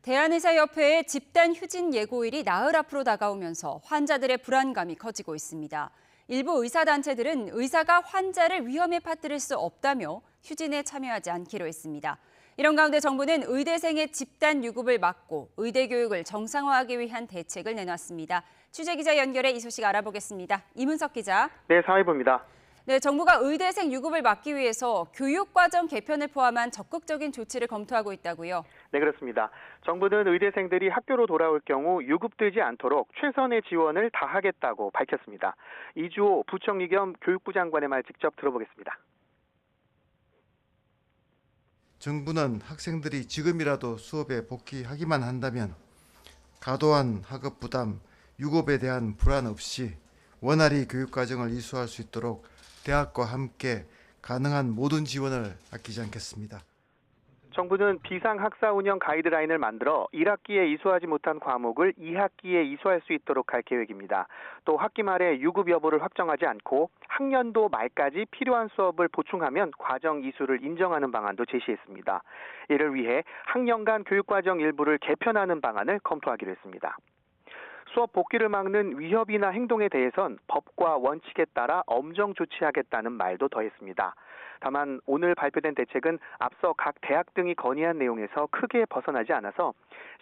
대한의사협회의 집단 휴진 예고일이 나흘 앞으로 다가오면서 환자들의 불안감이 커지고 있습니다. 일부 의사단체들은 의사가 환자를 위험에 빠뜨릴 수 없다며 휴진에 참여하지 않기로 했습니다. 이런 가운데 정부는 의대생의 집단 유급을 막고 의대 교육을 정상화하기 위한 대책을 내놨습니다. 취재기자 연결해 이 소식 알아보겠습니다. 이문석 기자. 네, 사회부입니다. 네, 정부가 의대생 유급을 막기 위해서 교육과정 개편을 포함한 적극적인 조치를 검토하고 있다고요? 네, 그렇습니다. 정부는 의대생들이 학교로 돌아올 경우 유급되지 않도록 최선의 지원을 다하겠다고 밝혔습니다. 이주호 부총리 겸 교육부 장관의 말 직접 들어보겠습니다. 정부는 학생들이 지금이라도 수업에 복귀하기만 한다면 과도한 학업 부담, 유급에 대한 불안 없이 원활히 교육과정을 이수할 수 있도록 대학과 함께 가능한 모든 지원을 아끼지 않겠습니다. 정부는 비상학사 운영 가이드라인을 만들어 1학기에 이수하지 못한 과목을 2학기에 이수할 수 있도록 할 계획입니다. 또 학기 말에 유급 여부를 확정하지 않고 학년도 말까지 필요한 수업을 보충하면 과정 이수를 인정하는 방안도 제시했습니다. 이를 위해 학년간 교육과정 일부를 개편하는 방안을 검토하기로 했습니다. 수업 복귀를 막는 위협이나 행동에 대해선 법과 원칙에 따라 엄정 조치하겠다는 말도 더했습니다. 다만 오늘 발표된 대책은 앞서 각 대학 등이 건의한 내용에서 크게 벗어나지 않아서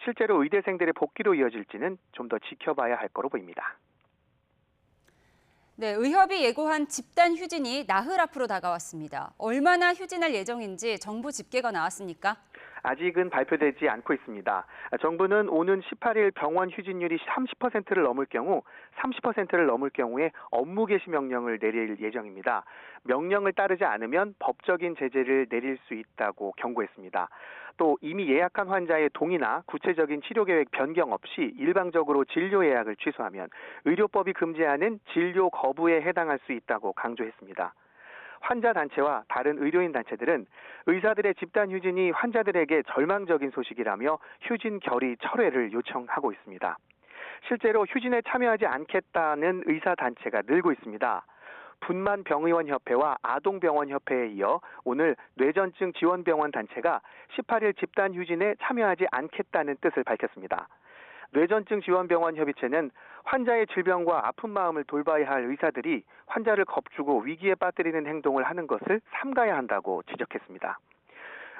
실제로 의대생들의 복귀로 이어질지는 좀 더 지켜봐야 할 거로 보입니다. 네, 의협이 예고한 집단 휴진이 나흘 앞으로 다가왔습니다. 얼마나 휴진할 예정인지 정부 집계가 나왔습니까? 아직은 발표되지 않고 있습니다. 정부는 오는 18일 병원 휴진율이 30%를 넘을 경우 30%를 넘을 경우에 업무 개시 명령을 내릴 예정입니다. 명령을 따르지 않으면 법적인 제재를 내릴 수 있다고 경고했습니다. 또 이미 예약한 환자의 동의나 구체적인 치료 계획 변경 없이 일방적으로 진료 예약을 취소하면 의료법이 금지하는 진료 거부에 해당할 수 있다고 강조했습니다. 환자 단체와 다른 의료인 단체들은 의사들의 집단 휴진이 환자들에게 절망적인 소식이라며 휴진 결의 철회를 요청하고 있습니다. 실제로 휴진에 참여하지 않겠다는 의사 단체가 늘고 있습니다. 분만병의원협회와 아동병원협회에 이어 오늘 뇌전증 지원병원 단체가 18일 집단 휴진에 참여하지 않겠다는 뜻을 밝혔습니다. 뇌전증 지원병원 협의체는 환자의 질병과 아픈 마음을 돌봐야 할 의사들이 환자를 겁주고 위기에 빠뜨리는 행동을 하는 것을 삼가야 한다고 지적했습니다.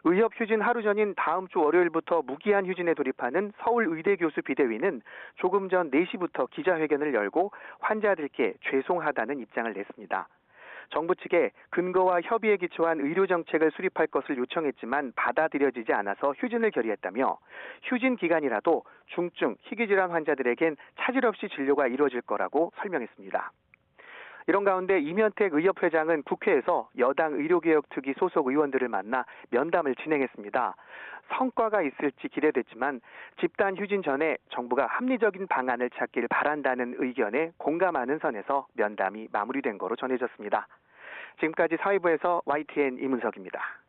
의협 휴진 하루 전인 다음 주 월요일부터 무기한 휴진에 돌입하는 서울의대교수 비대위는 조금 전 4시부터 기자회견을 열고 환자들께 죄송하다는 입장을 냈습니다. 정부 측에 근거와 협의에 기초한 의료정책을 수립할 것을 요청했지만 받아들여지지 않아서 휴진을 결의했다며 휴진 기간이라도 중증, 희귀질환 환자들에겐 차질 없이 진료가 이루어질 거라고 설명했습니다. 이런 가운데 임현택 의협회장은 국회에서 여당 의료개혁특위 소속 의원들을 만나 면담을 진행했습니다. 성과가 있을지 기대됐지만 집단 휴진 전에 정부가 합리적인 방안을 찾길 바란다는 의견에 공감하는 선에서 면담이 마무리된 거로 전해졌습니다. 지금까지 사회부에서 YTN 이문석입니다.